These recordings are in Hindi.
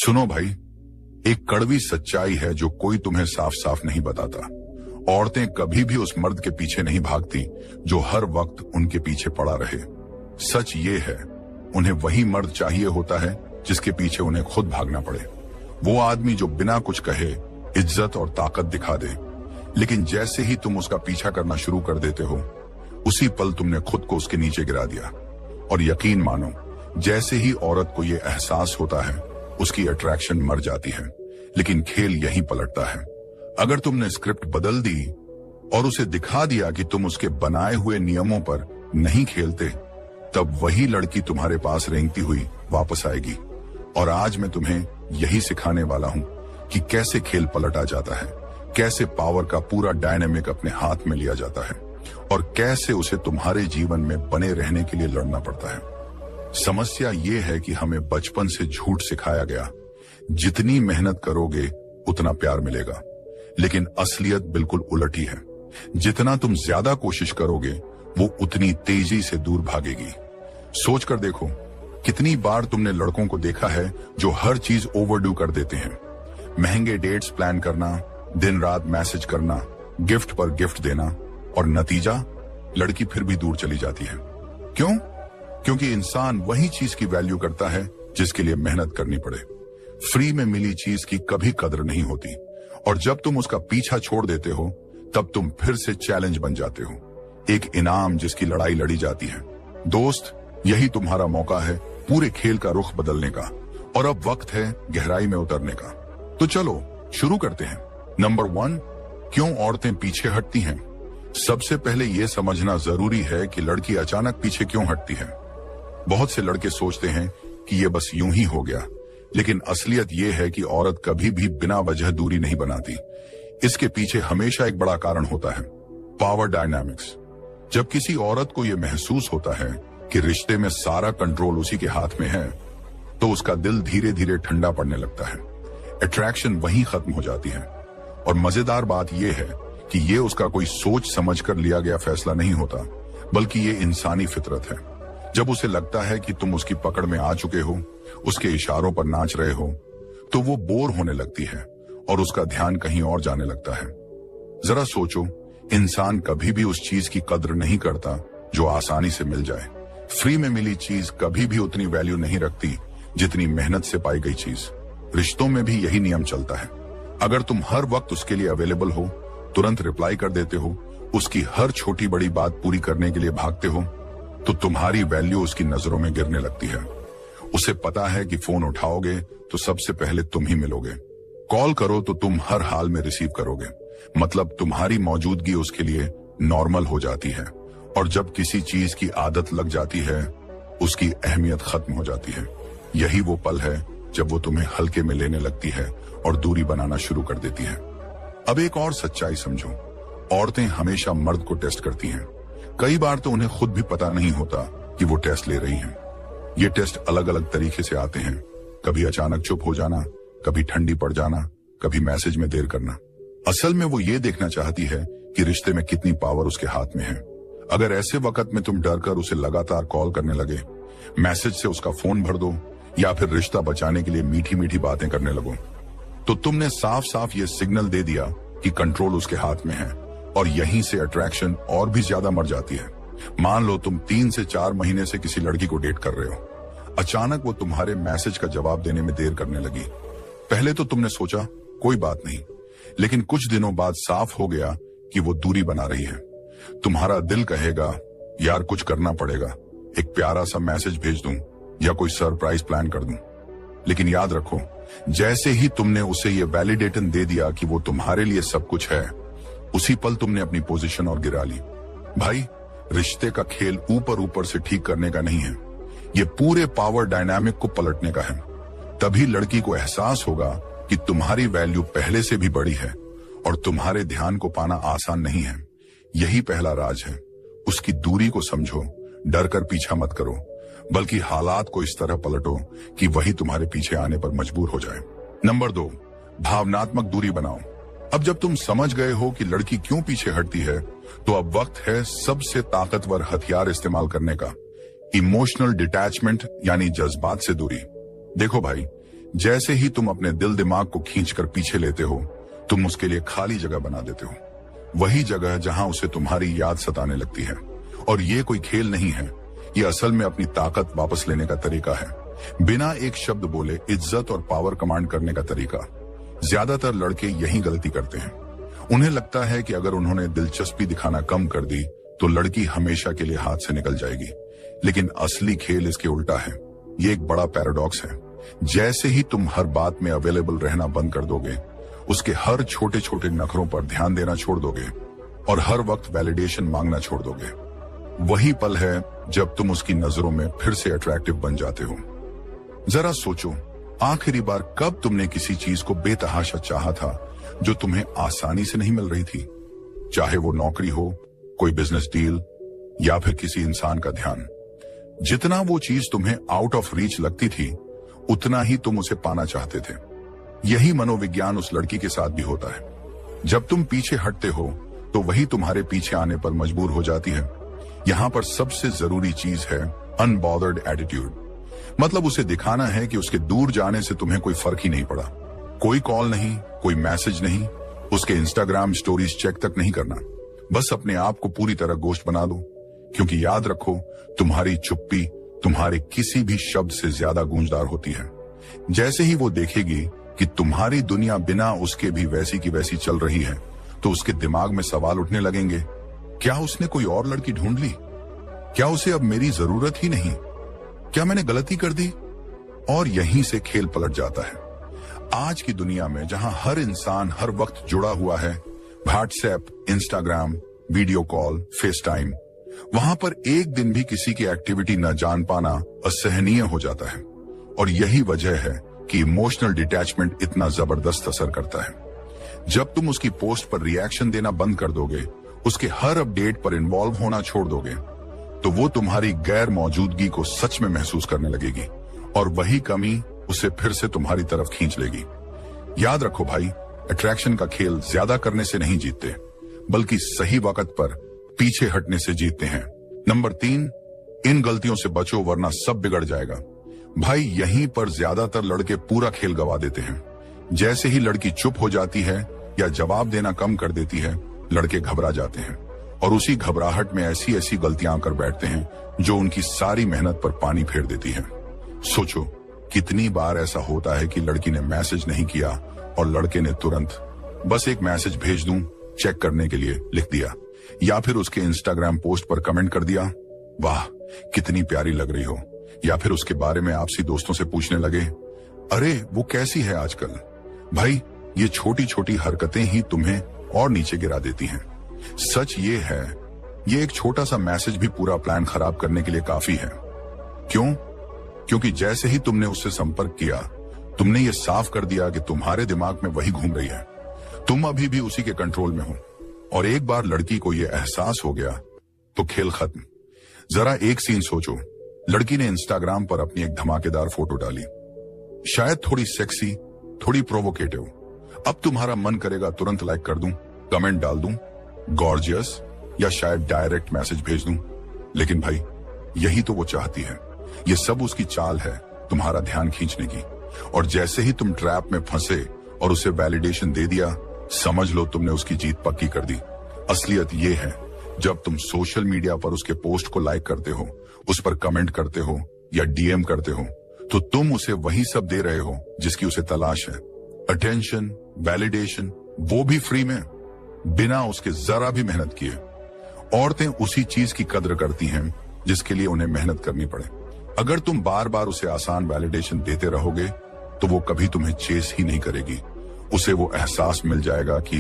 सुनो भाई, एक कड़वी सच्चाई है जो कोई तुम्हें साफ साफ नहीं बताता। औरतें कभी भी उस मर्द के पीछे नहीं भागती जो हर वक्त उनके पीछे पड़ा रहे। सच ये है, उन्हें वही मर्द चाहिए होता है जिसके पीछे उन्हें खुद भागना पड़े। वो आदमी जो बिना कुछ कहे इज्जत और ताकत दिखा दे, लेकिन जैसे ही तुम उसका पीछा करना शुरू कर देते हो, उसी पल तुमने खुद को उसके नीचे गिरा दिया। और यकीन मानो, जैसे ही औरत को यह एहसास होता है, उसकी अट्रैक्शन मर जाती है। लेकिन खेल यहीं पलटता है। अगर तुमने स्क्रिप्ट बदल दी और उसे दिखा दिया कि तुम उसके बनाए हुए नियमों पर नहीं खेलते, तब वही लड़की तुम्हारे पास रेंगती हुई वापस आएगी। और आज मैं तुम्हें यही सिखाने वाला हूं कि कैसे खेल पलटा जाता है, कैसे पावर का पूरा डायनेमिक अपने हाथ में लिया जाता है और कैसे उसे तुम्हारे जीवन में बने रहने के लिए लड़ना पड़ता है। समस्या ये है कि हमें बचपन से झूठ सिखाया गया, जितनी मेहनत करोगे उतना प्यार मिलेगा। लेकिन असलियत बिल्कुल उलट ही है। जितना तुम ज्यादा कोशिश करोगे, वो उतनी तेजी से दूर भागेगी। सोच कर देखो, कितनी बार तुमने लड़कों को देखा है जो हर चीज ओवरडू कर देते हैं। महंगे डेट्स प्लान करना, दिन रात मैसेज करना, गिफ्ट पर गिफ्ट देना, और नतीजा लड़की फिर भी दूर चली जाती है। क्यों? क्योंकि इंसान वही चीज की वैल्यू करता है जिसके लिए मेहनत करनी पड़े। फ्री में मिली चीज की कभी कदर नहीं होती, और जब तुम उसका पीछा छोड़ देते हो, तब तुम फिर से चैलेंज बन जाते हो, एक इनाम जिसकी लड़ाई लड़ी जाती है। दोस्त, यही तुम्हारा मौका है पूरे खेल का रुख बदलने का, और अब वक्त है गहराई में उतरने का। तो चलो शुरू करते हैं। नंबर 1, क्यों औरतें पीछे हटती हैं? सबसे पहले यह समझना जरूरी है कि लड़की अचानक पीछे क्यों हटती है। बहुत से लड़के सोचते हैं कि यह बस यूं ही हो गया, लेकिन असलियत यह है कि औरत कभी भी बिना वजह दूरी नहीं बनाती। इसके पीछे हमेशा एक बड़ा कारण होता है, पावर डायनामिक्स। जब किसी औरत को यह महसूस होता है कि रिश्ते में सारा कंट्रोल उसी के हाथ में है, तो उसका दिल धीरे धीरे ठंडा पड़ने लगता है। अट्रैक्शन वहीं खत्म हो जाती है। और मजेदार बात यह है कि यह उसका कोई सोच समझ कर लिया गया फैसला नहीं होता, बल्कि ये इंसानी फितरत है। जब उसे लगता है कि तुम उसकी पकड़ में आ चुके हो, उसके इशारों पर नाच रहे हो, तो वो बोर होने लगती है और उसका ध्यान कहीं और जाने लगता है। जरा सोचो, इंसान कभी भी उस चीज की कद्र नहीं करता जो आसानी से मिल जाए। फ्री में मिली चीज कभी भी उतनी वैल्यू नहीं रखती जितनी मेहनत से पाई गई चीज। रिश्तों में भी यही नियम चलता है। अगर तुम हर वक्त उसके लिए अवेलेबल हो, तुरंत रिप्लाई कर देते हो, उसकी हर छोटी बड़ी बात पूरी करने के लिए भागते हो, तो तुम्हारी वैल्यू उसकी नजरों में गिरने लगती है। उसे पता है कि फोन उठाओगे तो सबसे पहले तुम ही मिलोगे, कॉल करो तो तुम हर हाल में रिसीव करोगे। मतलब तुम्हारी मौजूदगी उसके लिए नॉर्मल हो जाती है। और जब किसी चीज की आदत लग जाती है, उसकी अहमियत खत्म हो जाती है। यही वो पल है जब वो तुम्हें हल्के में लेने लगती है और दूरी बनाना शुरू कर देती है। अब एक और सच्चाई समझो, औरतें हमेशा मर्द को टेस्ट करती हैं। कई बार तो उन्हें खुद भी पता नहीं होता कि वो टेस्ट ले रही हैं। ये टेस्ट अलग अलग तरीके से आते हैं। कभी अचानक चुप हो जाना, कभी ठंडी पड़ जाना, कभी मैसेज में देर करना। असल में वो ये देखना चाहती है कि रिश्ते में कितनी पावर उसके हाथ में है। अगर ऐसे वक्त में तुम डरकर उसे लगातार कॉल करने लगे, मैसेज से उसका फोन भर दो, या फिर रिश्ता बचाने के लिए मीठी मीठी बातें करने लगो, तो तुमने साफ साफ ये सिग्नल दे दिया कि कंट्रोल उसके हाथ में है। और यहीं से अट्रैक्शन और भी ज्यादा मर जाती है। मान लो तुम 3 से 4 महीने से किसी लड़की को डेट कर रहे हो, अचानक वो तुम्हारे मैसेज का जवाब देने में देर करने लगी। पहले तो तुमने सोचा कोई बात नहीं, लेकिन कुछ दिनों बाद साफ हो गया कि वो दूरी बना रही है। तुम्हारा दिल कहेगा, यार कुछ करना पड़ेगा, एक प्यारा सा मैसेज भेज दूं या कोई सरप्राइज प्लान कर दूं। लेकिन याद रखो, जैसे ही तुमने उसे ये वैलिडेशन दे दिया कि वो तुम्हारे लिए सब कुछ है, उसी पल तुमने अपनी पोजीशन और गिरा ली। भाई, रिश्ते का खेल ऊपर ऊपर से ठीक करने का नहीं है, ये पूरे पावर डायनामिक को पलटने का है। तभी लड़की को एहसास होगा कि तुम्हारी वैल्यू पहले से भी बड़ी है और तुम्हारे ध्यान को पाना आसान नहीं है। यही पहला राज है। उसकी दूरी को समझो, डर कर पीछा मत करो, बल्कि हालात को इस तरह पलटो कि वही तुम्हारे पीछे आने पर मजबूर हो जाए। नंबर 2, भावनात्मक दूरी बनाओ। अब जब तुम समझ गए हो कि लड़की क्यों पीछे हटती है, तो अब वक्त है सबसे ताकतवर हथियार इस्तेमाल करने का, इमोशनल डिटैचमेंट, यानी जज्बात से दूरी। देखो भाई, जैसे ही तुम अपने दिल दिमाग को खींचकर पीछे लेते हो, तुम उसके लिए खाली जगह बना देते हो, वही जगह जहां उसे तुम्हारी याद सताने लगती है। और ये कोई खेल नहीं है, ये असल में अपनी ताकत वापस लेने का तरीका है, बिना एक शब्द बोले इज्जत और पावर कमांड करने का तरीका। ज्यादातर लड़के यही गलती करते हैं। उन्हें लगता है कि अगर उन्होंने दिलचस्पी दिखाना कम कर दी तो लड़की हमेशा के लिए हाथ से निकल जाएगी, लेकिन असली खेल इसके उल्टा है। ये एक बड़ा पैराडॉक्स है। जैसे ही तुम हर बात में अवेलेबल रहना बंद कर दोगे, उसके हर छोटे छोटे नखरों पर ध्यान देना छोड़ दोगे और हर वक्त वैलिडेशन मांगना छोड़ दोगे, वही पल है जब तुम उसकी नजरों में फिर से अट्रैक्टिव बन जाते हो। जरा सोचो, आखिरी बार कब तुमने किसी चीज को बेतहाशा चाहा था जो तुम्हें आसानी से नहीं मिल रही थी? चाहे वो नौकरी हो, कोई बिजनेस डील या फिर किसी इंसान का ध्यान। जितना वो चीज तुम्हें आउट ऑफ रीच लगती थी, उतना ही तुम उसे पाना चाहते थे। यही मनोविज्ञान उस लड़की के साथ भी होता है। जब तुम पीछे हटते हो तो वही तुम्हारे पीछे आने पर मजबूर हो जाती है। यहां पर सबसे जरूरी चीज है अनबॉदर्ड एटीट्यूड। मतलब उसे दिखाना है कि उसके दूर जाने से तुम्हें कोई फर्क ही नहीं पड़ा। कोई कॉल नहीं, कोई मैसेज नहीं, उसके इंस्टाग्राम स्टोरीज चेक तक नहीं करना। बस अपने आप को पूरी तरह गोश्त बना दो, क्योंकि याद रखो, तुम्हारी चुप्पी तुम्हारे किसी भी शब्द से ज्यादा गूंजदार होती है। जैसे ही वो देखेगी कि तुम्हारी दुनिया बिना उसके भी वैसी की वैसी चल रही है, तो उसके दिमाग में सवाल उठने लगेंगे, क्या उसने कोई और लड़की ढूंढ ली? क्या उसे अब मेरी जरूरत ही नहीं? क्या मैंने गलती कर दी? और यहीं से खेल पलट जाता है। आज की दुनिया में जहां हर इंसान हर वक्त जुड़ा हुआ है, WhatsApp, Instagram, video call, face time, वहां पर एक दिन भी किसी की एक्टिविटी न जान पाना असहनीय हो जाता है। और यही वजह है कि इमोशनल डिटैचमेंट इतना जबरदस्त असर करता है। जब तुम उसकी पोस्ट पर रिएक्शन देना बंद कर दोगे, उसके हर अपडेट पर इन्वॉल्व होना छोड़ दोगे, तो वो तुम्हारी गैर मौजूदगी को सच में महसूस करने लगेगी और वही कमी उसे फिर से तुम्हारी तरफ खींच लेगी। याद रखो भाई, अट्रैक्शन का खेल ज्यादा करने से नहीं जीतते, बल्कि सही वक्त पर पीछे हटने से जीतते हैं। नंबर 3, इन गलतियों से बचो वरना सब बिगड़ जाएगा। भाई, यहीं पर ज्यादातर लड़के पूरा खेल गवा देते हैं। जैसे ही लड़की चुप हो जाती है या जवाब देना कम कर देती है, लड़के घबरा जाते हैं और उसी घबराहट में ऐसी ऐसी गलतियां कर बैठते हैं जो उनकी सारी मेहनत पर पानी फेर देती है। सोचो, कितनी बार ऐसा होता है कि लड़की ने मैसेज नहीं किया और लड़के ने तुरंत बस एक मैसेज भेज दूं चेक करने के लिए लिख दिया, या फिर उसके इंस्टाग्राम पोस्ट पर कमेंट कर दिया, वाह कितनी प्यारी लग रही हो, या फिर उसके बारे में आपसी दोस्तों से पूछने लगे, अरे वो कैसी है आजकल। भाई, ये छोटी छोटी हरकतें ही तुम्हें और नीचे गिरा देती हैं। सच ये है, ये एक छोटा सा मैसेज भी पूरा प्लान खराब करने के लिए काफी है। क्यों? क्योंकि जैसे ही तुमने उससे संपर्क किया, तुमने ये साफ कर दिया कि तुम्हारे दिमाग में वही घूम रही है, तुम अभी भी उसी के कंट्रोल में हो। और एक बार लड़की को यह एहसास हो गया तो खेल खत्म। जरा एक सीन सोचो, लड़की ने इंस्टाग्राम पर अपनी एक धमाकेदार फोटो डाली, शायद थोड़ी सेक्सी, थोड़ी प्रोवोकेटिव। अब तुम्हारा मन करेगा तुरंत लाइक कर दूं, कमेंट डाल दूं, गॉर्जियस, या शायद डायरेक्ट मैसेज भेज दूं। लेकिन भाई, यही तो वो चाहती है। ये सब उसकी चाल है, तुम्हारा ध्यान खींचने की। और जैसे ही तुम ट्रैप में फंसे और उसे वैलिडेशन दे दिया, समझ लो तुमने उसकी जीत पक्की कर दी। असलियत ये है, जब तुम सोशल मीडिया पर उसके पोस्ट को लाइक करते हो, उस पर कमेंट करते हो या डीएम करते हो, तो तुम उसे वही सब दे रहे हो जिसकी उसे तलाश है। अटेंशन, वैलिडेशन, वो भी फ्री में, बिना उसके जरा भी मेहनत किए। औरतें उसी चीज की कद्र करती हैं जिसके लिए उन्हें मेहनत करनी पड़े। अगर तुम बार बार उसे आसान वैलिडेशन देते रहोगे तो वो कभी तुम्हें चेस ही नहीं करेगी। उसे वो एहसास मिल जाएगा कि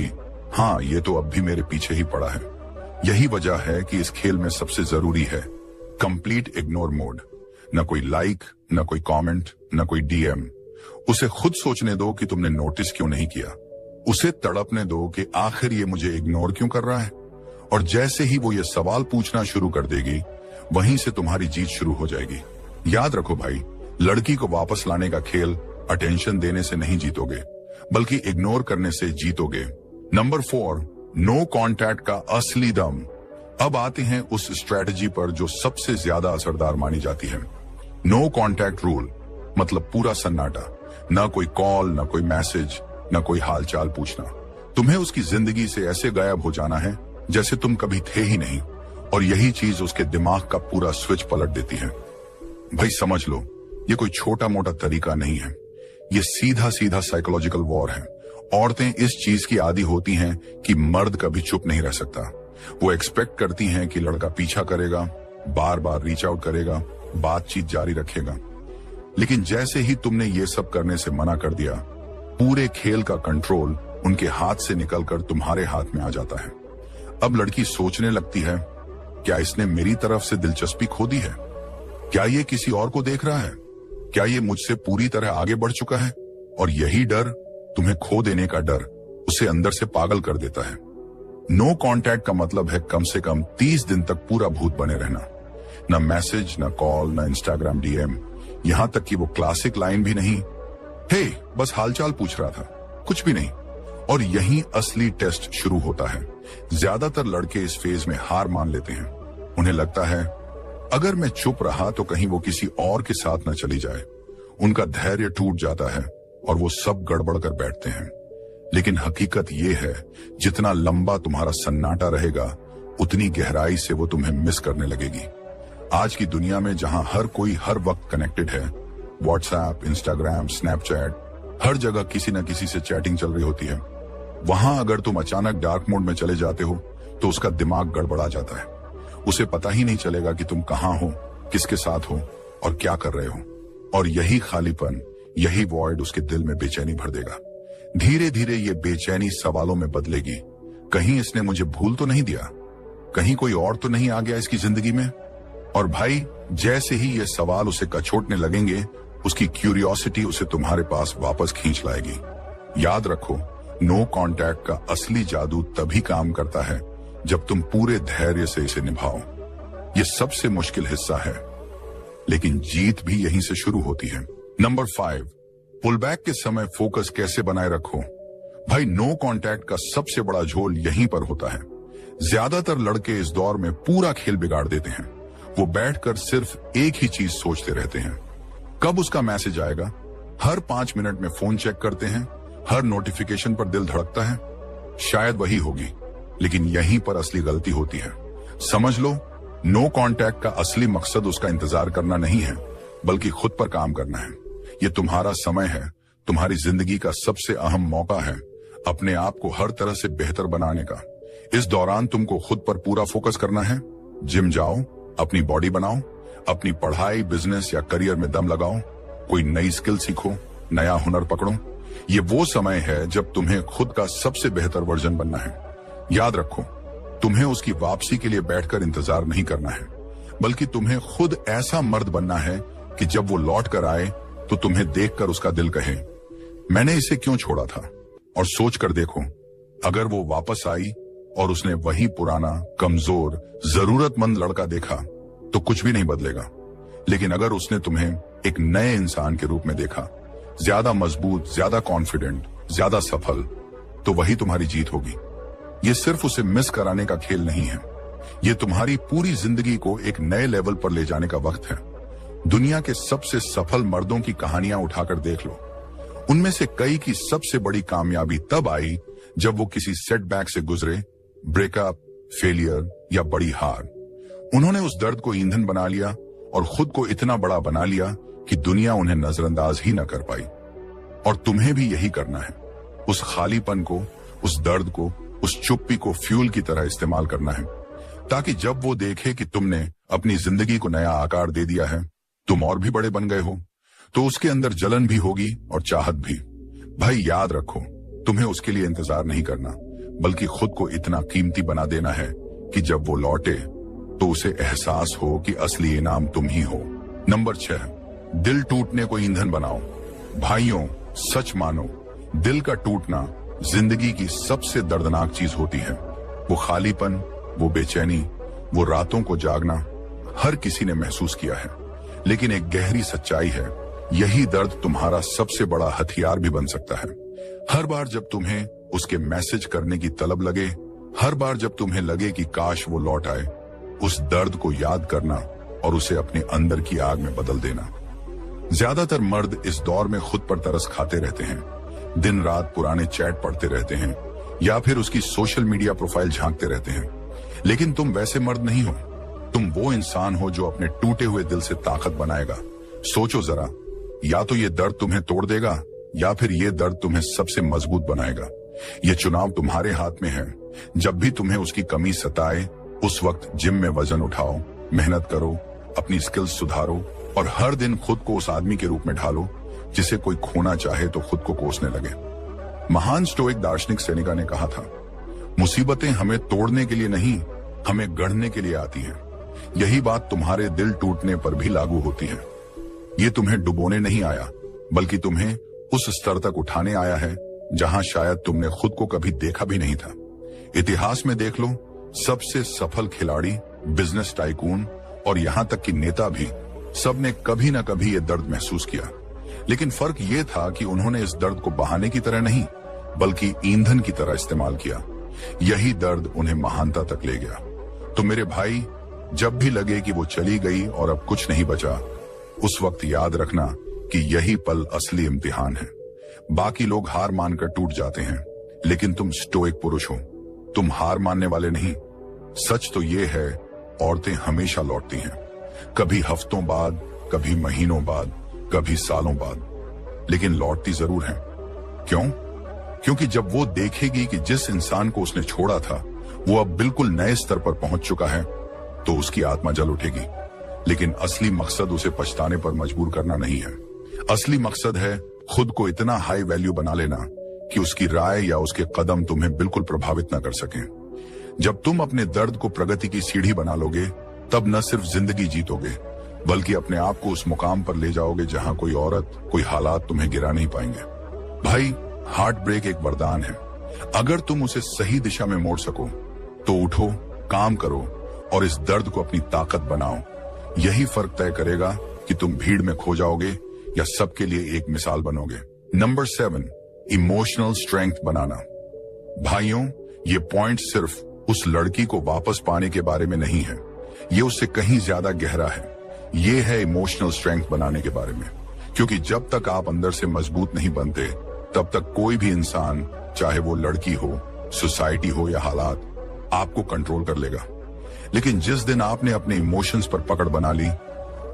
हाँ, ये तो अब भी मेरे पीछे ही पड़ा है। यही वजह है कि इस खेल में सबसे जरूरी है कंप्लीट इग्नोर मोड। न कोई लाइक, न कोई कमेंट, न कोई डीएम। उसे खुद सोचने दो कि तुमने नोटिस क्यों नहीं किया। उसे तड़पने दो कि आखिर ये मुझे इग्नोर क्यों कर रहा है। और जैसे ही वो ये सवाल पूछना शुरू कर देगी, वहीं से तुम्हारी जीत शुरू हो जाएगी। याद रखो भाई, लड़की को वापस लाने का खेल अटेंशन देने से नहीं जीतोगे, बल्कि इग्नोर करने से जीतोगे। नंबर 4, नो कॉन्टैक्ट का असली दम। अब आते हैं उस स्ट्रेटजी पर जो सबसे ज्यादा असरदार मानी जाती है। नो कॉन्टैक्ट रूल मतलब पूरा सन्नाटा। ना कोई कॉल, ना कोई मैसेज, ना कोई हालचाल पूछना। तुम्हें उसकी जिंदगी से ऐसे गायब हो जाना है जैसे तुम कभी थे ही नहीं, और यही चीज उसके दिमाग का पूरा स्विच पलट देती है। भाई समझ लो, ये कोई छोटा मोटा तरीका नहीं है, ये सीधा सीधा साइकोलॉजिकल वॉर है। औरतें इस चीज की आदी होती हैं कि मर्द कभी चुप नहीं रह सकता। वो एक्सपेक्ट करती हैं कि लड़का पीछा करेगा, बार बार रीच आउट करेगा, बातचीत जारी रखेगा। लेकिन जैसे ही तुमने ये सब करने से मना कर दिया, पूरे खेल का कंट्रोल उनके हाथ से निकलकर तुम्हारे हाथ में आ जाता है। अब लड़की सोचने लगती है, क्या इसने मेरी तरफ से दिलचस्पी खो दी है? क्या ये किसी और को देख रहा है? क्या ये मुझसे पूरी तरह आगे बढ़ चुका है? और यही डर, तुम्हें खो देने का डर, उसे अंदर से पागल कर देता है। नो कांटेक्ट का मतलब है कम से कम 30 दिन तक पूरा भूत बने रहना। ना मैसेज, ना कॉल, ना इंस्टाग्राम डीएम, यहां तक कि वो क्लासिक लाइन भी नहीं, हे बस हालचाल पूछ रहा था, कुछ भी नहीं। और यही असली टेस्ट शुरू होता है। ज्यादातर लड़के इस फेज में हार मान लेते हैं। उन्हें लगता है, अगर मैं चुप रहा तो कहीं वो किसी और के साथ न चली जाए। उनका धैर्य टूट जाता है और वो सब गड़बड़ कर बैठते हैं। लेकिन हकीकत ये है, जितना लंबा तुम्हारा सन्नाटा रहेगा, उतनी गहराई से वो तुम्हें मिस करने लगेगी। आज की दुनिया में जहां हर कोई हर वक्त कनेक्टेड है, व्हाट्सएप, इंस्टाग्राम, स्नैपचैट, हर जगह किसी न किसी से चैटिंग चल रही होती है, वहां अगर तुम अचानक डार्क मोड में चले जाते हो तो उसका दिमाग गड़बड़ा जाता है। उसे पता ही नहीं चलेगा कि तुम कहां हो, किसके साथ हो और क्या कर रहे हो। और यही खालीपन, यही वॉइड उसके दिल में बेचैनी भर देगा। धीरे धीरे ये बेचैनी सवालों में बदलेगी। कहीं इसने मुझे भूल तो नहीं दिया? कहीं कोई और तो नहीं आ गया इसकी जिंदगी में? और भाई, जैसे ही ये सवाल उसे कचोटने लगेंगे, उसकी क्यूरियोसिटी उसे तुम्हारे पास वापस खींच लाएगी। याद रखो, नो कांटेक्ट का असली जादू तभी काम करता है जब तुम पूरे धैर्य से इसे निभाओ। ये सबसे मुश्किल हिस्सा है, लेकिन जीत भी यहीं से शुरू होती है। नंबर 5, पुल बैक के समय फोकस कैसे बनाए रखो। भाई, नो कांटेक्ट का सबसे बड़ा झोल यहीं पर होता है। ज्यादातर लड़के इस दौर में पूरा खेल बिगाड़ देते हैं। वो बैठकर सिर्फ एक ही चीज सोचते रहते हैं, कब उसका मैसेज आएगा। हर 5 मिनट में फोन चेक करते हैं, हर नोटिफिकेशन पर दिल धड़कता है। शायद वही होगी, लेकिन यहीं पर असली गलती होती है। समझ लो, नो कांटेक्ट का असली मकसद उसका इंतजार करना नहीं है, बल्कि खुद पर काम करना है। ये तुम्हारा समय है, तुम्हारी जिंदगी का सबसे अहम मौका है अपने आप को हर तरह से बेहतर बनाने का। इस दौरान तुमको खुद पर पूरा फोकस करना है। जिम जाओ, अपनी बॉडी बनाओ, अपनी पढ़ाई, बिजनेस या करियर में दम लगाओ, कोई नई स्किल सीखो, नया हुनर पकड़ो। ये वो समय है जब तुम्हें खुद का सबसे बेहतर वर्जन बनना है। याद रखो, तुम्हें उसकी वापसी के लिए बैठकर इंतजार नहीं करना है, बल्कि तुम्हें खुद ऐसा मर्द बनना है कि जब वो लौट कर आए तो तुम्हें देखकर उसका दिल कहे, मैंने इसे क्यों छोड़ा था। और सोच कर देखो, अगर वो वापस आई और उसने वही पुराना, कमजोर, जरूरतमंद लड़का देखा तो कुछ भी नहीं बदलेगा। लेकिन अगर उसने तुम्हें एक नए इंसान के रूप में देखा, ज्यादा मजबूत, ज्यादा कॉन्फिडेंट, ज्यादा सफल, तो वही तुम्हारी जीत होगी। ये सिर्फ उसे मिस कराने का खेल नहीं है, ये तुम्हारी पूरी जिंदगी को एक नए लेवल पर ले जाने का वक्त है। दुनिया के सबसे सफल मर्दों की कहानियां उठाकर देख लो। उनमें से कई की सबसे बड़ी कामयाबी तब आई जब वो किसी सेटबैक से गुजरे, ब्रेकअप, फेलियर या बड़ी हार। उन्होंने उस दर्द को ईंधन बना लिया और खुद को इतना बड़ा बना लिया कि दुनिया उन्हें नजरअंदाज ही न कर पाई। और तुम्हें भी यही करना है, उस खालीपन को, उस दर्द को, उस चुप्पी को फ्यूल की तरह इस्तेमाल करना है, ताकि जब वो देखे कि तुमने अपनी जिंदगी को नया आकार दे दिया है, तुम और भी बड़े बन गए हो, तो उसके अंदर जलन भी होगी और चाहत भी। भाई याद रखो, तुम्हें उसके लिए इंतजार नहीं करना, बल्कि खुद को इतना कीमती बना देना है कि जब वो लौटे तो उसे एहसास हो कि असली इनाम तुम ही हो। नंबर 6, दिल टूटने को ईंधन बनाओ। भाइयों, सच मानो, दिल का टूटना जिंदगी की सबसे दर्दनाक चीज होती है। वो खालीपन, वो बेचैनी, वो रातों को जागना, हर किसी ने महसूस किया है। लेकिन एक गहरी सच्चाई है, यही दर्द तुम्हारा सबसे बड़ा हथियार भी बन सकता है। हर बार जब तुम्हें उसके मैसेज करने की तलब लगे, हर बार जब तुम्हें लगे कि काश वो लौट आए, उस दर्द को याद करना और उसे अपने अंदर की आग में बदल देना। ज्यादातर मर्द इस दौर में खुद पर तरस खाते रहते हैं, दिन रात पुराने चैट पढ़ते रहते हैं या फिर उसकी सोशल मीडिया प्रोफाइल झांकते रहते हैं। लेकिन तुम वैसे मर्द नहीं हो, तुम वो इंसान हो जो अपने टूटे हुए दिल से ताकत बनाएगा। सोचो जरा, या तो ये दर्द तुम्हें तोड़ देगा या फिर ये दर्द तुम्हें सबसे मजबूत बनाएगा। ये चुनाव तुम्हारे हाथ में है। जब भी तुम्हें उसकी कमी सताए, उस वक्त जिम में वजन उठाओ, मेहनत करो, अपनी स्किल्स सुधारो और हर दिन खुद को उस आदमी के रूप में ढालो जिसे कोई खोना चाहे तो खुद को कोसने लगे। महान स्टोइक दार्शनिक सेनेका ने कहा था, मुसीबतें हमें तोड़ने के लिए नहीं, हमें गढ़ने के लिए आती हैं। यही बात तुम्हारे दिल टूटने पर भी लागू होती है। ये तुम्हें डुबोने नहीं आया, बल्कि तुम्हें उस स्तर तक उठाने आया है जहां शायद तुमने खुद को कभी देखा भी नहीं था। इतिहास में देख लो, सबसे सफल खिलाड़ी, बिजनेस टाइकून और यहां तक कि नेता भी, सबने कभी ना कभी ये दर्द महसूस किया। लेकिन फर्क ये था कि उन्होंने इस दर्द को बहाने की तरह नहीं, बल्कि ईंधन की तरह इस्तेमाल किया। यही दर्द उन्हें महानता तक ले गया। तो मेरे भाई, जब भी लगे कि वो चली गई और अब कुछ नहीं बचा, उस वक्त याद रखना कि यही पल असली इम्तिहान है। बाकी लोग हार मानकर टूट जाते हैं, लेकिन तुम स्टोइक पुरुष हो, तुम हार मानने वाले नहीं। सच तो ये है, औरतें हमेशा लौटती हैं, कभी हफ्तों बाद, कभी महीनों बाद, कभी सालों बाद, लेकिन लौटती जरूर हैं। क्यों? क्योंकि जब वो देखेगी कि जिस इंसान को उसने छोड़ा था वो अब बिल्कुल नए स्तर पर पहुंच चुका है, तो उसकी आत्मा जल उठेगी। लेकिन असली मकसद उसे पछताने पर मजबूर करना नहीं है। असली मकसद है खुद को इतना हाई वैल्यू बना लेना कि उसकी राय या उसके कदम तुम्हें बिल्कुल प्रभावित न कर सकें। जब तुम अपने दर्द को प्रगति की सीढ़ी बना लोगे, तब न सिर्फ जिंदगी जीतोगे, बल्कि अपने आप को उस मुकाम पर ले जाओगे जहां कोई औरत, कोई हालात तुम्हें गिरा नहीं पाएंगे। भाई, हार्ट ब्रेक एक वरदान है। अगर तुम उसे सही दिशा में मोड़ सको तो उठो, काम करो और इस दर्द को अपनी ताकत बनाओ। यही फर्क तय करेगा कि तुम भीड़ में खो जाओगे या सबके लिए एक मिसाल बनोगे। नंबर 7, इमोशनल स्ट्रेंथ बनाना। भाइयों, ये पॉइंट सिर्फ उस लड़की को वापस पाने के बारे में नहीं है, ये उससे कहीं ज्यादा गहरा है। ये है इमोशनल स्ट्रेंथ बनाने के बारे में, क्योंकि जब तक आप अंदर से मजबूत नहीं बनते, तब तक कोई भी इंसान, चाहे वो लड़की हो, सोसाइटी हो या हालात, आपको कंट्रोल कर लेगा। लेकिन जिस दिन आपने अपने इमोशंस पर पकड़ बना ली,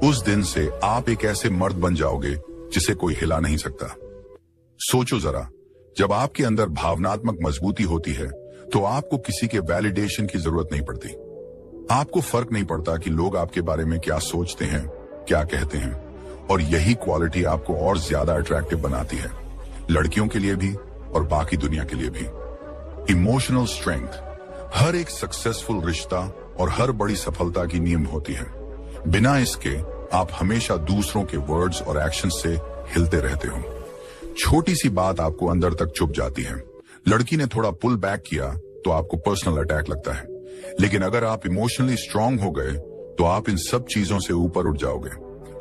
उस दिन से आप एक ऐसे मर्द बन जाओगे जिसे कोई हिला नहीं सकता। सोचो जरा, जब आपके अंदर भावनात्मक मजबूती होती है तो आपको किसी के वैलिडेशन की जरूरत नहीं पड़ती। आपको फर्क नहीं पड़ता कि लोग आपके बारे में क्या सोचते हैं, क्या कहते हैं, और यही क्वालिटी आपको और ज्यादा अट्रैक्टिव बनाती है, लड़कियों के लिए भी और बाकी दुनिया के लिए भी। इमोशनल स्ट्रेंथ हर एक सक्सेसफुल रिश्ता और हर बड़ी सफलता की नींव होती है। बिना इसके आप हमेशा दूसरों के वर्ड्स और एक्शन से हिलते रहते हो। छोटी सी बात आपको अंदर तक चुभ जाती है। लड़की ने थोड़ा पुल बैक किया तो आपको पर्सनल अटैक लगता है। लेकिन अगर आप इमोशनली स्ट्रांग हो गए तो आप इन सब चीजों से ऊपर उठ जाओगे।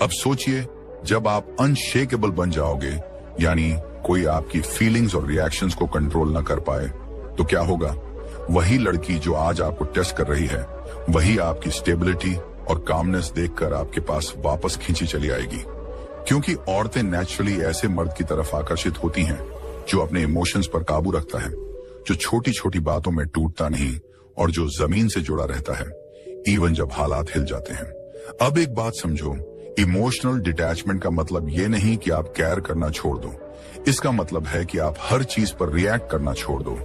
अब सोचिए, जब आप अनशेकेबल बन जाओगे, यानी कोई आपकी फीलिंग्स और रिएक्शंस को कंट्रोल न कर पाए, तो क्या होगा? वही लड़की जो आज आपको टेस्ट कर रही है, वही आपकी स्टेबिलिटी और कामनेस देखकर आपके पास वापस खींची चली आएगी। क्योंकि औरतें नेचुरली ऐसे मर्द की तरफ आकर्षित होती हैं जो अपने इमोशंस पर काबू रखता है, जो छोटी छोटी बातों में टूटता नहीं और जो जमीन से जुड़ा रहता है, इवन जब हालात हिल जाते हैं। अब एक बात समझो, इमोशनल डिटैचमेंट का मतलब ये नहीं कि आप केयर करना छोड़ दो। इसका मतलब है कि आप हर चीज पर रिएक्ट करना छोड़ दो।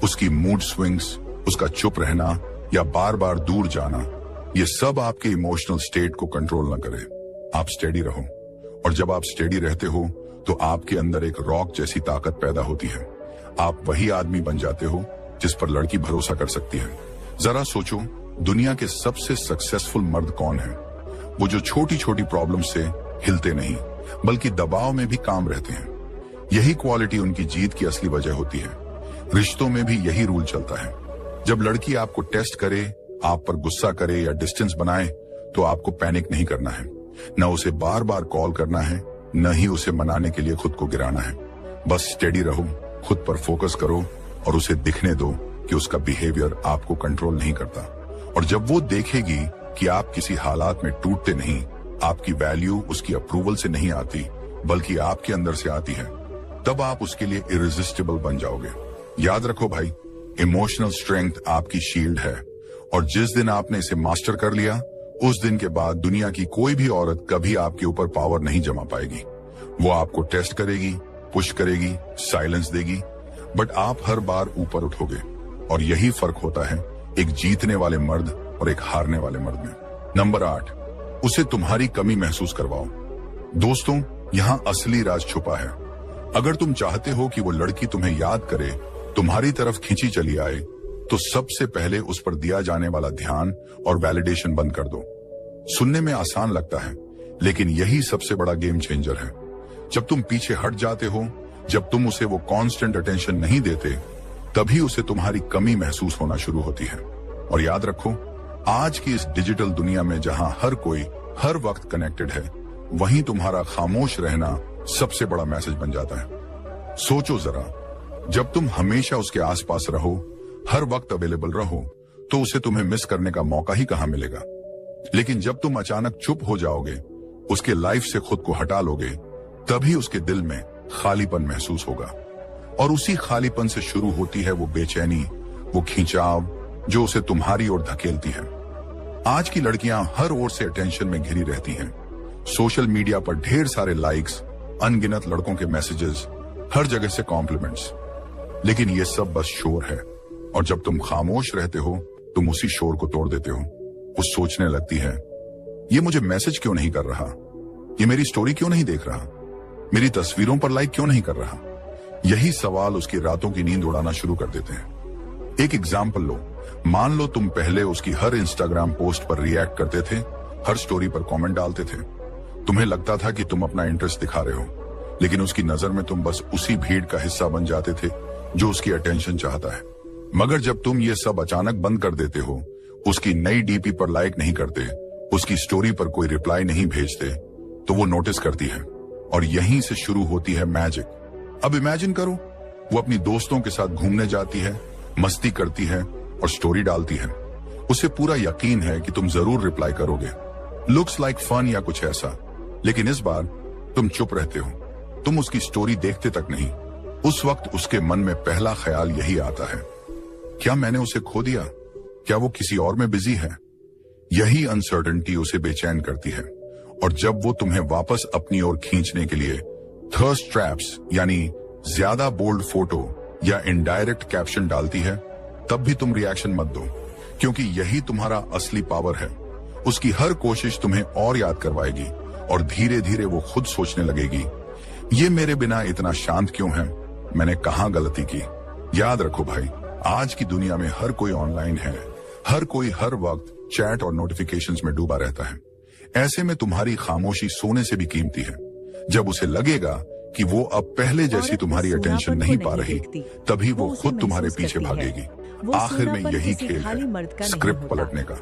उसकी मूड स्विंग्स, उसका चुप रहना या बार बार दूर जाना, ये सब आपके इमोशनल स्टेट को कंट्रोल न करे। आप स्टेडी रहो, और जब आप स्टेडी रहते हो तो आपके अंदर एक रॉक जैसी ताकत पैदा होती है। आप वही आदमी बन जाते हो जिस पर लड़की भरोसा कर सकती है। जरा सोचो, दुनिया के सबसे सक्सेसफुल मर्द कौन है? वो जो छोटी छोटी प्रॉब्लम से हिलते नहीं, बल्कि दबाव में भी काम रहते हैं। यही क्वालिटी उनकी जीत की असली वजह होती है। रिश्तों में भी यही रूल चलता है। जब लड़की आपको टेस्ट करे, आप पर गुस्सा करे या डिस्टेंस बनाए, तो आपको पैनिक नहीं करना है। न उसे बार बार कॉल करना है, न ही उसे मनाने के लिए खुद को गिराना है। बस स्टेडी रहो, खुद पर फोकस करो और उसे दिखने दो कि उसका बिहेवियर आपको कंट्रोल नहीं करता। और जब वो देखेगी कि आप किसी हालात में टूटते नहीं, आपकी वैल्यू उसकी अप्रूवल से नहीं आती बल्कि आपके अंदर से आती है, तब आप उसके लिए इरेजिस्टिबल बन जाओगे। याद रखो भाई, इमोशनल स्ट्रेंथ आपकी शील्ड है और जिस दिन आपने इसे मास्टर कर लिया उस दिन के बाद दुनिया की कोई भी औरत कभी आपके ऊपर पावर नहीं जमा पाएगी। वो आपको टेस्ट करेगी, पुश करेगी, साइलेंस देगी, बट आप हर बार ऊपर उठोगे। और यही फर्क होता है एक जीतने वाले मर्द और एक हारने वाले मर्द में। नंबर 8, उसे तुम्हारी कमी महसूस करवाओ। दोस्तों, यहाँ असली राज छुपा है। अगर तुम चाहते हो कि वो लड़की तुम्हें याद करे, तुम्हारी तरफ खींची चली आए, तो सबसे पहले उस पर दिया जाने वाला ध्यान और वैलिडेशन बंद कर दो। सुनने में आसान लगता है, लेकिन यही सबसे बड़ा गेम चेंजर है। जब तुम पीछे हट जाते हो, जब तुम उसे वो कांस्टेंट अटेंशन नहीं देते, तभी उसे तुम्हारी कमी महसूस होना शुरू होती है। और याद रखो, आज की इस डिजिटल दुनिया में जहां हर कोई हर वक्त कनेक्टेड है, वहीं तुम्हारा खामोश रहना सबसे बड़ा मैसेज बन जाता है। सोचो जरा, जब तुम हमेशा उसके आसपास रहो, हर वक्त अवेलेबल रहो, तो उसे तुम्हें मिस करने का मौका ही कहां मिलेगा। लेकिन जब तुम अचानक चुप हो जाओगे, उसके लाइफ से खुद को हटा लोगे, तभी उसके दिल में खालीपन महसूस होगा। और उसी खालीपन से शुरू होती है वो बेचैनी, वो खिंचाव जो उसे तुम्हारी ओर धकेलती है। आज की लड़कियां हर ओर से अटेंशन में घिरी रहती हैं। सोशल मीडिया पर ढेर सारे लाइक्स, अनगिनत लड़कों के मैसेजेस, हर जगह से कॉम्प्लीमेंट्स। लेकिन ये सब बस शोर है। और जब तुम खामोश रहते हो, तुम उसी शोर को तोड़ देते हो। वो सोचने लगती है, ये मुझे मैसेज क्यों नहीं कर रहा, ये मेरी स्टोरी क्यों नहीं देख रहा, मेरी तस्वीरों पर लाइक क्यों नहीं कर रहा। यही सवाल उसकी रातों की नींद उड़ाना शुरू कर देते हैं। एक एग्जाम्पल लो, मान लो तुम पहले उसकी हर इंस्टाग्राम पोस्ट पर रिएक्ट करते थे, हर स्टोरी पर कमेंट डालते थे। तुम्हें लगता था कि तुम अपना इंटरेस्ट दिखा रहे हो, लेकिन उसकी नजर में तुम बस उसी भीड़ का हिस्सा बन जाते थे जो उसकी अटेंशन चाहता है। मगर जब तुम ये सब अचानक बंद कर देते हो, उसकी नई डीपी पर लाइक नहीं करते, उसकी स्टोरी पर कोई रिप्लाई नहीं भेजते, तो वो नोटिस करती है। और यहीं से शुरू होती है मैजिक। अब इमेजिन करो, वो अपनी दोस्तों के साथ घूमने जाती है, मस्ती करती है और स्टोरी डालती है। उसे पूरा यकीन है कि तुम जरूर रिप्लाई करोगे, लुक्स लाइक फन या कुछ ऐसा। लेकिन इस बार तुम चुप रहते हो, तुम उसकी स्टोरी देखते तक नहीं। उस वक्त उसके मन में पहला ख्याल यही आता है, क्या मैंने उसे खो दिया, क्या वो किसी और में बिजी है। यही अनसर्टेनिटी उसे बेचैन करती है। और जब वो तुम्हें वापस अपनी ओर खींचने के लिए थर्स्ट ट्रैप्स यानी ज्यादा बोल्ड फोटो या इनडायरेक्ट कैप्शन डालती है, तब भी तुम रिएक्शन मत दो, क्योंकि यही तुम्हारा असली पावर है। उसकी हर कोशिश तुम्हें और याद करवाएगी और धीरे धीरे वो खुद सोचने लगेगी, ये मेरे बिना इतना शांत क्यों है, मैंने कहां गलती की। याद रखो भाई, आज की दुनिया में हर कोई ऑनलाइन है, हर कोई हर वक्त चैट और नोटिफिकेशंस में डूबा रहता है। ऐसे में तुम्हारी खामोशी सोने से भी कीमती है। जब उसे लगेगा कि वो अब पहले जैसी तुम्हारी अटेंशन नहीं पा रही, तभी वो खुद तुम्हारे पीछे भागेगी। आखिर में यही खेल है, स्क्रिप्ट पलटने का।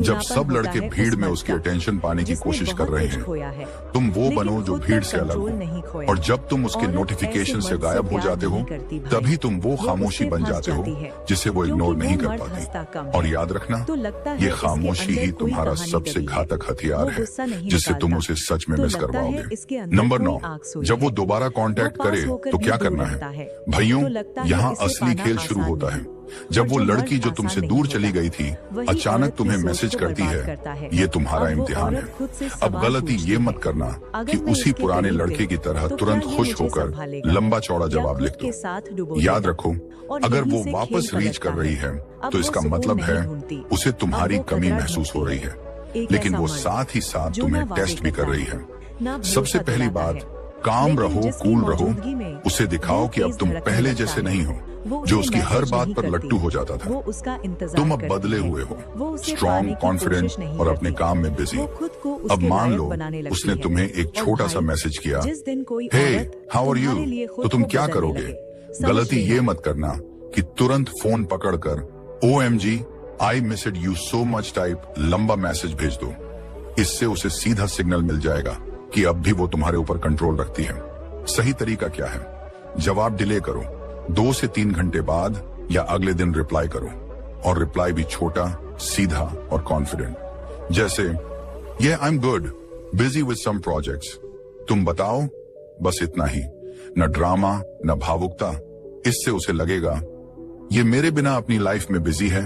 जब सब लड़के भीड़ में उसकी अटेंशन पाने की कोशिश कर रहे हैं, तुम वो बनो जो भीड़ से अलग हो। और जब तुम उसके नोटिफिकेशन से गायब हो जाते हो, तभी तुम वो खामोशी बन जाते हो जिसे वो इग्नोर नहीं कर पाती। और याद रखना, ये खामोशी ही तुम्हारा सबसे घातक हथियार है, जिससे तुम उसे सच में मिस करवाओगे। नंबर 9, जब वो दोबारा कांटेक्ट करे तो क्या करना है। भाइयों, यहाँ असली खेल शुरू होता है। जब वो लड़की जो तुमसे दूर चली गई थी अचानक तुम्हें मैसेज करती है, ये तुम्हारा इम्तिहान है। अब गलती ये मत करना कि उसी पुराने लड़के की तरह तुरंत खुश होकर लंबा चौड़ा जवाब लिख दो। याद रखो, अगर वो वापस रीच कर रही है तो इसका मतलब है उसे तुम्हारी कमी महसूस हो रही है, लेकिन वो साथ ही साथ तुम्हें टेस्ट भी कर रही है। सबसे पहली बात, काम रहो, कूल रहो। उसे दिखाओ कि अब तुम पहले जैसे नहीं हो, जो उसकी हर बात पर लट्टू हो जाता था। तुम अब बदले हुए हो, स्ट्रॉन्ग, कॉन्फिडेंट और अपने काम में बिजी। अब मान लो उसने तुम्हें एक छोटा सा मैसेज किया, हे हाउ आर यू, तो तुम क्या करोगे। गलती ये मत करना कि तुरंत फोन पकड़कर OMG I missed you so much type लंबा मैसेज भेज दो। इससे उसे सीधा सिग्नल मिल जाएगा कि अब भी वो तुम्हारे ऊपर कंट्रोल रखती है। सही तरीका क्या है, जवाब डिले करो, 2 से 3 घंटे बाद या अगले दिन रिप्लाई करो। और रिप्लाई भी छोटा, सीधा और कॉन्फिडेंट, जैसे ये I am good, busy with some projects. तुम बताओ, बस इतना ही। न ड्रामा न भावुकता। इससे उसे लगेगा ये मेरे बिना अपनी लाइफ में बिजी है,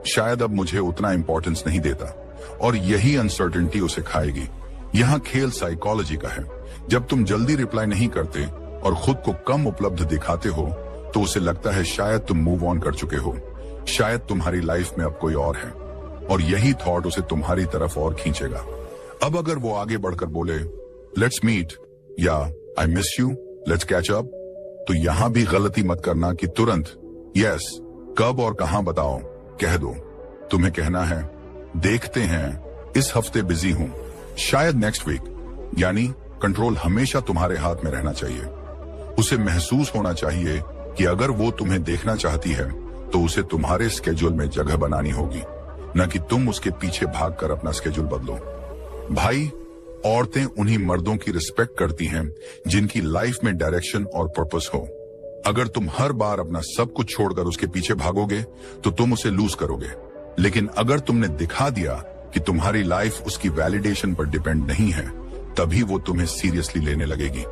शायद अब मुझे उतना इंपॉर्टेंस नहीं देता, और यही अनसर्टेनिटी उसे खाएगी। यहाँ खेल साइकोलॉजी का है। जब तुम जल्दी रिप्लाई नहीं करते और खुद को कम उपलब्ध दिखाते हो तो उसे लगता है शायद तुम मूव ऑन कर चुके हो, शायद तुम्हारी लाइफ में अब कोई और है, और यही थॉट उसे तुम्हारी तरफ और खींचेगा। अब अगर वो आगे बढ़कर बोले लेट्स मीट या I miss you, let's catch up, तो यहां भी गलती मत करना कि तुरंत यस कब और कहां बताओ कह दो। तुम्हें कहना है देखते हैं, इस हफ्ते बिजी हूं, शायद नेक्स्ट वीक। यानी कंट्रोल हमेशा तुम्हारे हाथ में रहना चाहिए। उसे महसूस होना चाहिए कि अगर वो तुम्हें देखना चाहती है तो उसे तुम्हारे स्केड्यूल में जगह बनानी होगी, न कि तुम उसके पीछे भागकर अपना स्केड्यूल बदलो। भाई, औरतें उन्हीं मर्दों की रिस्पेक्ट करती हैं जिनकी लाइफ में डायरेक्शन और पर्पस हो। अगर तुम हर बार अपना सब कुछ छोड़कर उसके पीछे भागोगे तो तुम उसे लूज करोगे। लेकिन अगर तुमने दिखा दिया कि तुम्हारी लाइफ उसकी वैलिडेशन पर डिपेंड नहीं है, तभी वो तुम्हें सीरियसली लेने लगेगी।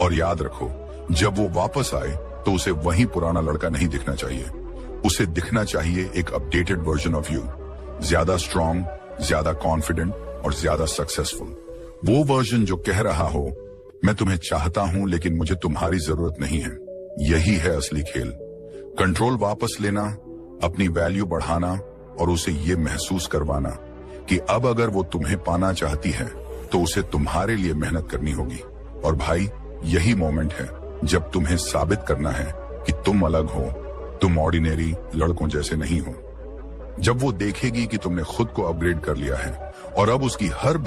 और याद रखो, जब वो वापस आए तो उसे वही पुराना लड़का नहीं दिखना चाहिए। उसे दिखना चाहिए एक अपडेटेड वर्जन ऑफ यू, ज्यादा स्ट्रांग, ज्यादा कॉन्फिडेंट और ज्यादा सक्सेसफुल। वो वर्जन जो कह रहा हो मैं तुम्हें चाहता हूं लेकिन मुझे तुम्हारी जरूरत नहीं है। यही है असली खेल। कंट्रोल वापस लेना, अपनी वैल्यू बढ़ाना और उसे ये महसूस करवाना कि अब अगर वो तुम्हें पाना चाहती है तो उसे तुम्हारे लिए मेहनत करनी होगी। और भाई, यही मोमेंट है जब तुम्हें साबित करना है कि तुम अलग हो, तुम ऑर्डिनरी लड़कों जैसे नहीं हो। जब वो देखेगी कि तुमने खुद को अपग्रेड कर लिया है और अब उसकी हर